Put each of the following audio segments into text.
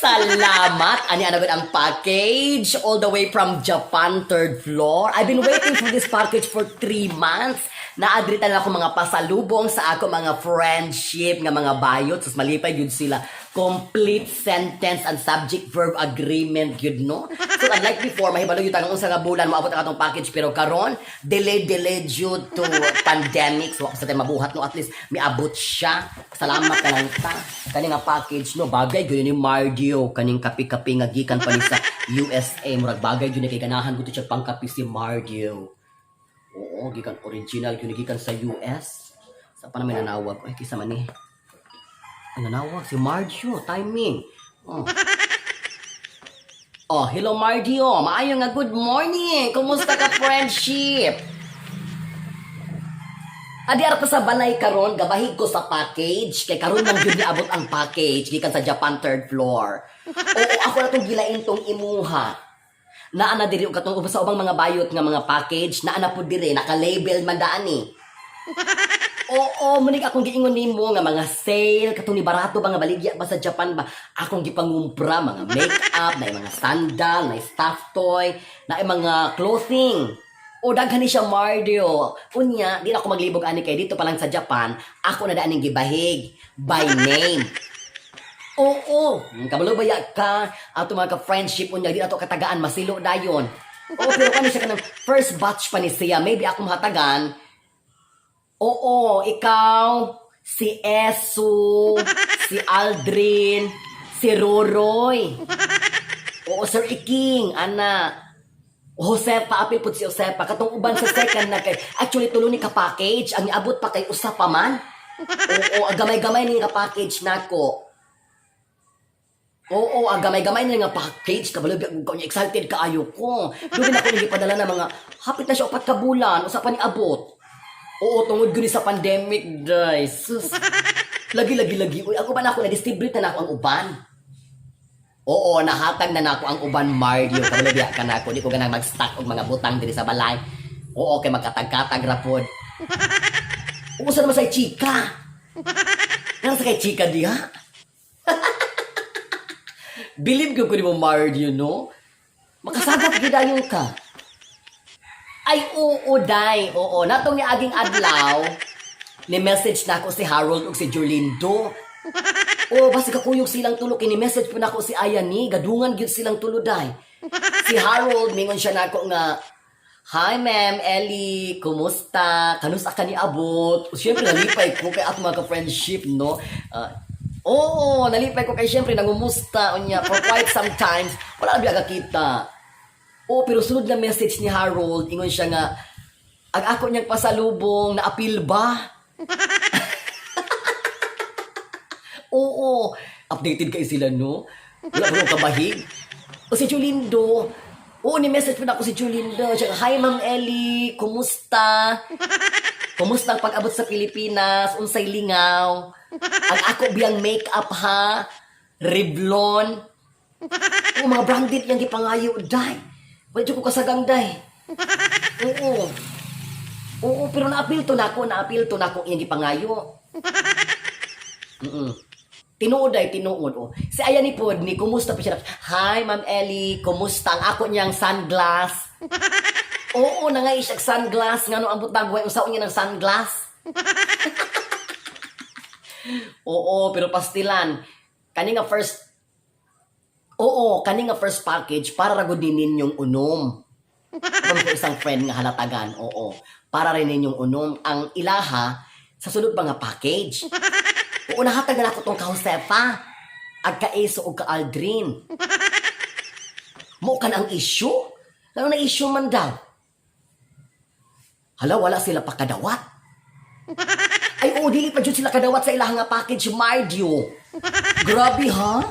Salamat! Ani anagod ang package all the way from Japan, third floor. I've been waiting for this package for 3 months. Naadritan ako mga pasalubong sa ako mga friendship nga mga bayot. Sus malipay yun sila. Complete sentence and subject-verb agreement yun, no? So unlike before, mahibalo yun tanong unsa nga bulan maabot ang atong package. Pero karon delayed due to pandemic. So ako sa tayo mabuhat, no? At least miabot siya. Salamat ka lang ta. Kani nga package, no? Bagay yun ni Mardio. Kaning kapi-kapi nga gikan pa ni sa USA. Murag bagay yun kay ganahan ko ito siya pangkapi si Mardio. Oo, gikan original yun gikan sa US. Sa pa namin nanawag. Ay, kisa man eh. Ang nanawag si Mardio, timing. Oh, hello Mardio. Maayo nga good morning. Kumusta ka friendship? Adi ara ko sa balay karon, gabahig ko sa package. Kay karon lang gyud niabot ang package gikan sa Japan third floor. Oo, ako na tong gilain tong imuha. Naana diri og katong sa ubang mga bayot nga mga package, naana pud diri naka-label man daan ni. Oo, munig akong giingon nimo nga mga sale katong ni barato ba nga baligya ba sa Japan ba? Akong gipangumpra mga makeup, na mga sandal, na stuffed toy, na mga clothing. O daghan ni siya Mardio. Unya, di na ako maglibog ani kay dito pa lang sa Japan, ako na daan ning gibahig by name. Oo, kabalubaya ka, ato mga ka-friendship unya, di na to katagaan, masilo dayon. Oo, pero kani siya kanang first batch pa ni siya, maybe ako mahatagan. Oo, ikaw, si Esu, si Aldrin, si Roroy. Oo, Sir Iking, ana. Josepa, apil po si Josepa. Katong uban sa second na kay, actually tulo ni ka-package, ang iabot pa kay usa pa man. Oo, gamay-gamay ni ka-package nako. Oo, gamay-gamay na nga package. Kabalo, excited kaayo ko. Doon ako nagipadala na mga, hapit na siya 4 ka bulan, usa pa ni abot. Oo, tungod guni sa pandemic, guys. Sus. Lagi. Uy, ako ba na ako, na-distribute na ako ang uban? Oo, nahatag na ako ang uban, Mario. Kabalabya ka na ako. Di ko ganang mag-stock og mga butang diri sa balay. Oo, kay magkatag-katag rapod. Oo, saan naman sa chika? Nang sa kay chika diha? Believe ko ni mo, Mario, no? Makasagat gidayon ka. Ay, oo, day. Oo, natong ni aging adlaw, ni message na ako si Harold ug si Jolindo. Oo, basi kakuyog silang tulo, kini-message po na ako si Ayani, gadungan gyud silang tulo, day. Si Harold, mingon siya na ako nga, hi, ma'am, Ellie, kumusta? Kanusa ka ni abot? Siyempre, nalipay ko kay at mga ka-friendship, no? Oo, nalipay ko kay siyempre, nangumusta, unya, for quite some times, wala na biyaga kita. Oo, pero sunod na message ni Harold, ingon siya nga, ang ako niyang pasalubong, na-appeal ba? Oo, updated kayo sila, no? Wala ko kabahig. O si Jolindo, oo, ni-message po na ako si Jolindo. Siya, hi, Ma'am Ellie, kumusta? Kumusta ang pag-abot sa Pilipinas? Unsay lingaw? Ang ako biyang make-up, ha? Revlon? Oo, mga branded yung gipangayo, day. Medyo ko kasagang, day. Oo, pero na-appeal to na ako yung gipangayo. Tinuod ay tinuod. Oh. Si Ayani po, ni kumusta pa siya. Hi, Ma'am Ellie, kumusta ang ako niyang sunglass? Oo, nangay siya sunglass. Nga no, ang butagway, usaon niya ng sunglass. Oo, pero pastilan. Kani nga first package para ragudinin yung unom. Kung ko isang friend nga halatagan, oo. Para rin ninyong unom. Ang ilaha, sa sunod ba nga package? Oo, nahatag na ako tong ka-Josepa. Ag ka-Eso o ka-Aldrin. Mo ka na ang issue? Ano na issue man daw? Hala, wala sila pa kadawat. Ay, oo, dili pa dyan sila kadawat sa ilang nga package, Mardio. Grabe, ha?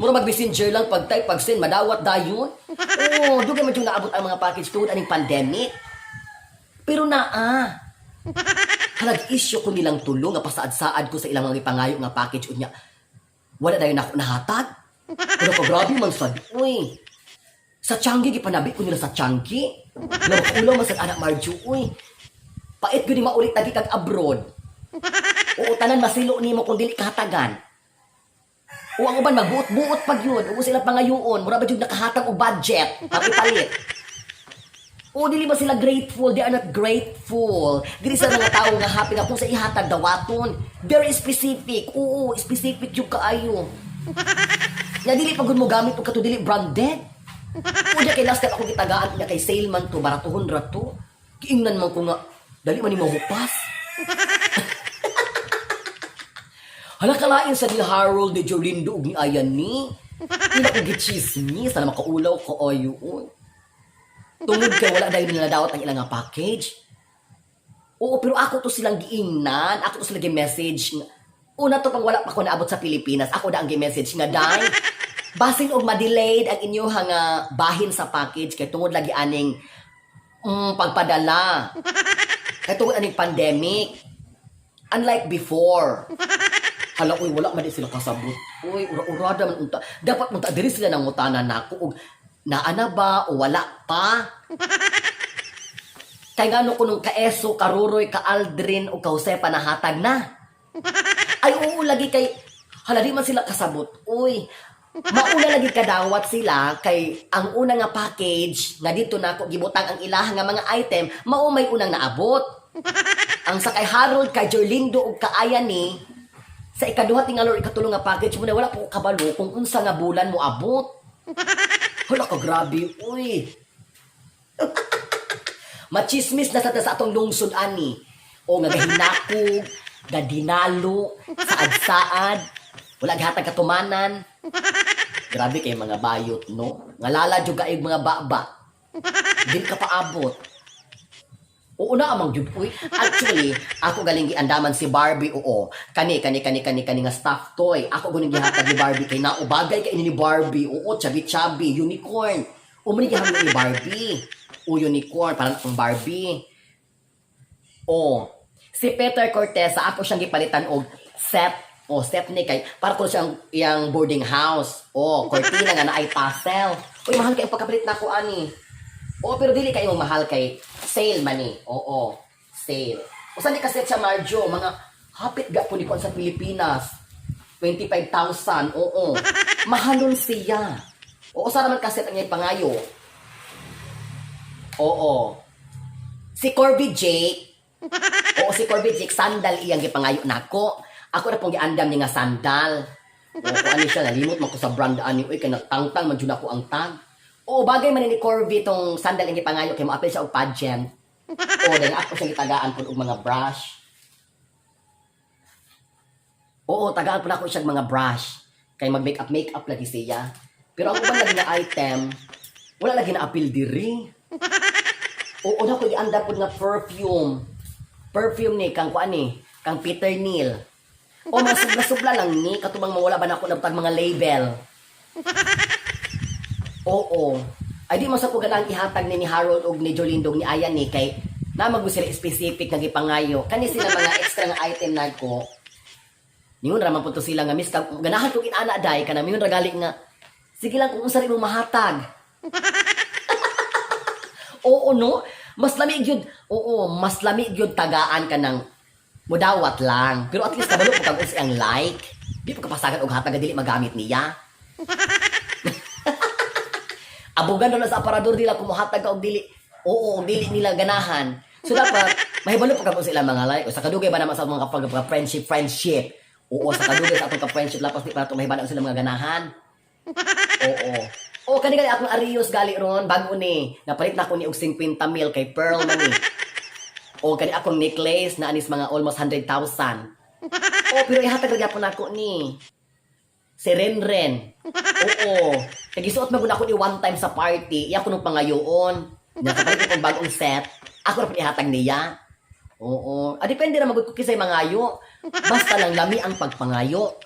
Mura mag-messenger lang, pag-type, pag-send, madawat dayon. Oo, doon man yung naabot ang mga package tungod aning pandemic. Pero halag-issue ko nilang tulong nga pasaad-saad ko sa ilang mga ipangayo nga package unya. Wala dayon ako nahatag. Pero ko grabe man sad. Uy. Sa Changi gipanabi ko nila sa Changi. Ulo man sa anak Marjo, uy. Pait gyud ni maulit lagi kag abroad. Oo, tanan masilo nimo kung dili kahatagan. O ang uban magbuot-buot pag yun. O sila pangayoon. Mura ba yung nakahatag o budget? Papipalit. O dili ba sila grateful? They are not grateful. Dili sa mga tao nga happy nga kung sa ihatag dawaton. Very specific. Oo, specific yung kaayo. Ya dili pagod mo gamit o kato dili branded. O kay last time ako gitagaan niya kay salesman to baratuhon rato. Kiingnan man ko nga dali man ni mahupas. Hala kalain sa ni Harold ni Jolindo ug ni Ayan ni. Hindi ko gichismis na makaulaw ko ayo. Tungod kay wala dahil nila dawat ang ilang nga package. Oo, pero ako to silang giingnan, ako to silang gi-message. Una to pang wala pa ko naabot sa Pilipinas, ako na ang gi-message nga dai. Basin og ma-delayed ang inyo nga bahin sa package kay tungod lagi aning pagpadala. Kay tungod aning pandemic. Unlike before. Hala, uy, wala man din sila kasabot. Uy, ura-urada man unta. Dapat munta diri sila nang ngutanan nako og naana ba o wala pa? Kay ngano ko nung kaeso, karuroy, kaaldrin o kausepa na hatag na. Ay, oo, lagi kay hala di man sila kasabot. Uy, mauna lagi kadawat sila kay ang una nga package nga dito na ako gibutang ang ilaha nga mga item, mao may unang naabot. Ang sa kay Harold, kay Jorlindo ug kaaya ni sa ikaduha tingalor ikatulong nga package mo na wala po kabalo kung unsa nga bulan mo abot. Hala ka grabe, uy. Machismis na sa atong lungsod ani. O nga gahinakog, gadinalo, saad-saad, wala gihatag katumanan. Grabe kay mga bayot, no? Ngalala jud kay mga baba. Dili ka paabot. Oo na amang jud uy. Actually, ako galing giandaman si Barbie oo. Kani nga stuffed toy. Ako guning gihatag ni Barbie kay naubagay kay ni Barbie. Oo, chubby, unicorn. Umani gihatag ni Barbie. O unicorn parang pang Barbie. O si Peter Cortez ako siyang gipalitan og set. O set ni kay para ko siyang iyang boarding house. O cortina nga na ay tassel. Uy mahal kay pagkapalit nako ani. O pero dili kayo mahal kay sale man ni. Oo, sale. Usa ni kaset sa Marjo, mga hapit ga po ni sa Pilipinas. 25,000. Oo. Mahalon siya. Oo, sa naman kaset ang iyang pangayo. Oo. Si Corby Jake. Oo, si Corby Jake sandal iyang gipangayo nako. Ako na pong giandam ni nga sandal. Oo, ano siya nalimot man ko sa brand ani oy kay natangtang man jud ako ang tag. Oo, bagay man ni Corby tong sandal ang gipangayo kay moapil siya og pageant. Oo, dahil ako siya gitagaan po og mga brush. Oo, tagaan po na ako siya mga brush. Kay mag-makeup lagi siya. Pero ang ubang lagi na item, wala lagi na appeal diri. Oo, na ko gianda po nga perfume. Perfume ni, kang kuan ni, kang Peter Neal. O, mga subla-subla lang ni, katubang mawala ba na ako ng mga label. Oo. Ay di mo sa ko ganang ihatag ni Harold og ni Jolindo ni Ayan ni kay na magusila specific nga gipangayo. Kani sila mga extra nga item nagko. Ningon ra man punto sila nga miss ganahan ko inana day kana mingon ra gali nga sige lang kung unsa rin mo mahatag. Oo no, mas lamig gyud. Oo, mas lamig gyud tagaan ka ng mudawat lang. Pero at least kabalo ko kag ang like. Di pa kapasagan og hatag dili magamit niya. Abogan na sa aparador nila kumuhatag ka og dili. Oo, dili nila ganahan. So dapat mahibalo pa kamo sila mga like. O sa kadugay ba naman sa mga kapag friendship. Oo, sa kadugay sa atong friendship lapas di para to mahibalo sila mga ganahan. Oo. O kani akong Arios gali ron bago ni. Napalit na ko ni og 50 mil kay Pearl man ni. O kani akong necklace na anis mga almost 100,000. O pero ihatag ra gyapon nako ni. Si Renren. Oo. Kagisuot maguna ako ni one time sa party. Iya ko nung pangayoon. Nakapalit ko bagong set. Ako na ihatag niya. Oo. Depende na magod ko kisay mangayo. Basta lang lami ang pagpangayo.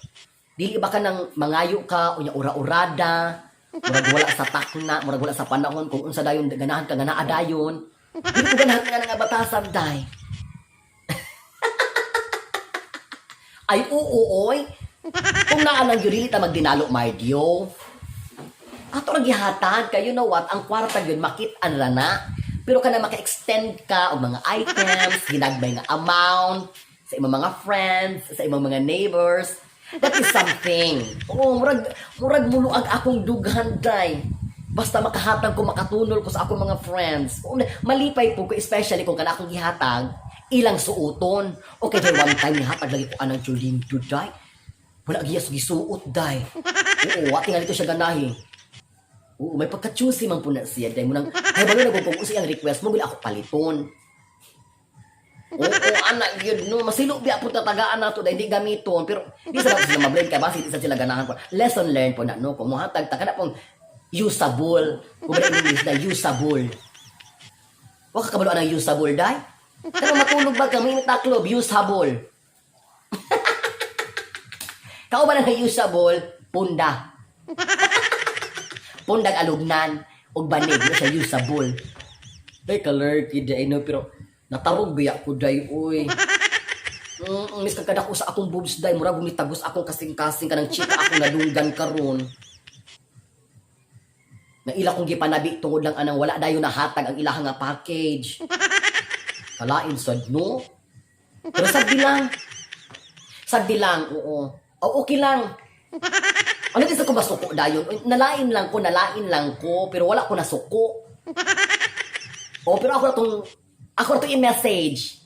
Dili ba ka nang mangayo ka o ura-urada. Murag wala sa takna. Murag wala sa panahon. Kung unsa dayon ganahan ka ganaa dayon. Dili ko ganahan nga batasan day. Ay oo oy. Kung naalang yun, hindi ta magdinalo, my Dio. Ato lang gihatag ka, you know what, ang kwarta yun, makit-an na. Pero ka na maka-extend ka o mga items, ginagbay nga amount, sa imong mga friends, sa imong mga neighbors. That is something. Oo, murag muluag akong dughan, day. Basta makahatag ko, makatunol ko sa akong mga friends. Oo, malipay po ko, especially kung kana akong gihatag, ilang suoton. Okay, day, one time nihatag lagi ko anang chulinto, day. Wala giyas gisuot, day. Oo, ating alito siya ganahi. Oo, may pagka-choosy man po na siya, day. Munang, ay, balo na kung ang request mo, bila ako paliton. Oo, anak, yun, no. Masilo biya po tatagaan na to, dahil hindi gamiton. Pero, di sa sila mablame ka, basta isa sila ganahan po. Lesson learned po na, no. Kung muhatag, taka na pong usable. Kung ba na English na, usable. Waka kabalo ang usable, day? Kaya matulog ba ka, may taklob, usable. Kao ba na usable? Punda. Pundag alugnan, o banig, na siya usable. Day, kalerky, day, no, pero, natarog biya ko, day, uy. Mis kagkada ko sa akong boobs, day, mura gumitagos akong kasing-kasing ka ng chika akong nadunggan karon. Na ila kong gipanabi tungod lang anang wala dayo nahatag ang ilahang nga package. Kalain sad, no? Pero sagdi lang. Sagdi lang, oo. O, okay lang. Ano din sa ko masuko dayon? Nalain lang ko, pero wala ko nasuko. O, pero ako na itong i-message.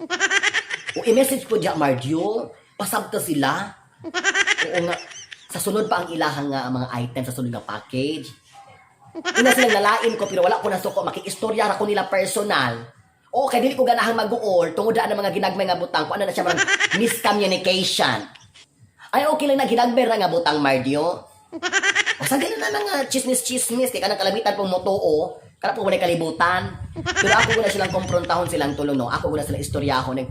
O, i-message ko dyan, Mardio. Pasabta sila. Oo nga. Sa sunod pa ang ilahang nga mga items sa sunod nga package. Ina silang nalain ko, pero wala ko nasuko. Makikistorya ra ko nila personal. O, kaya dili ko ganahang mag-uol. Tungod daan ng mga ginagmay nga butang. Kung ano na siya mga miscommunication. Ay, okay lang na ginagmay ra nga butang, Mardio. O, sa ganun na nga chismis. Kaya kanang kalamitan pong motoo. Kaya po wala kalibutan. Pero ako guna silang komprontahon silang tulong, no? Ako guna silang istoryahon.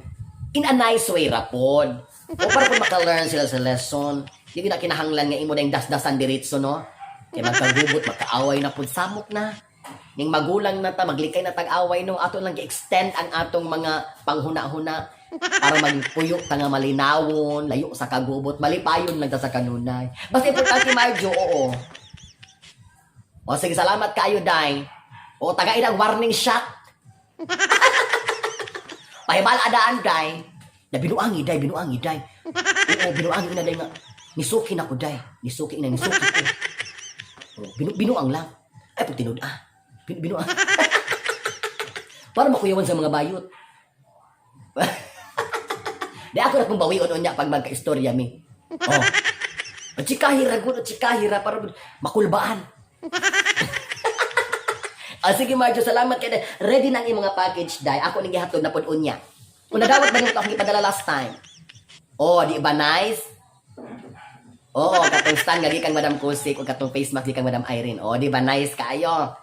In a nice way, rapod. O, para po makalearn sila sa lesson. Hindi na kinahanglan nga imo na yung dasdasan diritso, no? Kaya magkagubot, magkaaway na po, samok na. Ning magulang na ta, maglikay na tag-away, no? Ato lang i-extend ang atong mga panghuna-huna para magpuyo ta nga malinawon, layo sa kagubot, malipayon lang ta sa kanunay. Basta importante, Marjo, oo. O, sige, salamat kayo, day. O, tagain ang warning shot. Pahibal adaan, day. Na binuangi, day. Oo, binuangi na, day nga. Nisuki na ko, day. Nisuki ko. Binuang lang. Ay, pag tinud, binuang. Para makuyawan sa mga bayot. Di ako na kung bawion niya pag magka-istorya mi. Oh. Chikahira, para makulbaan. Sige, Marjo, salamat kayo. Ready na ang imong package, day. Ako nang gihatod na pod unya. Kung nadawat ba nimo akong ipadala last time? Oh, di ba nice? Oo, katong stand nga gikan Madam Kusik o katong face mask gikan Madam Irene. Oh, di ba nice kaayo?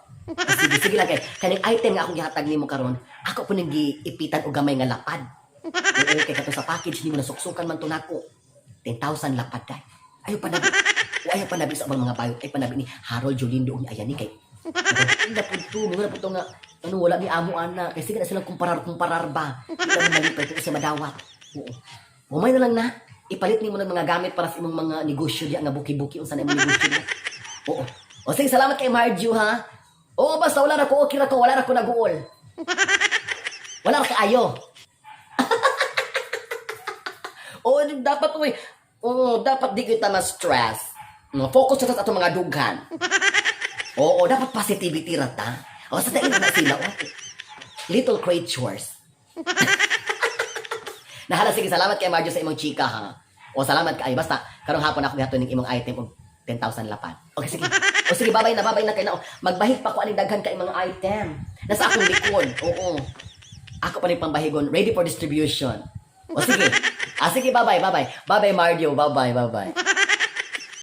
Sige lang kay. Kaning item nga akong gihatag nimo karon, ako po nang giipitan og gamay nga lapad. Oo, kay katong sa package nimo nasuksukan man to nako. 10,000 lapad day. Ayo panabi. O ayo panabi sa mga bayot. Ay panabi ni Harold Jolindo ni ayan ni kay. Ina po to, mga po to nga ano wala ni amo ana. Kasi na silang kumparar ba. Hindi na malipay ko sa madawat. Oo. Umay na lang na. Ipalit nimo ng mga gamit para sa imong mga negosyo diya nga buki-buki unsa na imong negosyo diya. Oo. O sige, salamat kay Marjo, ha. Oo, basta wala na ko okay ra ko, wala na ko naguol. Wala ra kaayo. Oo, dapat uy. Oo, dapat di kita na stress. No, focus sa atong mga dughan. Oo, dapat positivity ra ta. O sa tain na sila, little creatures. Nahala, sige, salamat kay Marjo sa imong chika, ha? O, salamat kaayo. Basta, karong hapon ako gato ning imong item og 10,000 lapad. Okay, sige. O, sige, babay na kayo na. Magbahig pa ko aning daghan kay mga item. Nasa akong likod. Oo. Ako pa rin pambahigon. Ready for distribution. O, sige. Sige, bye-bye. Bye-bye, Marjo. Bye-bye.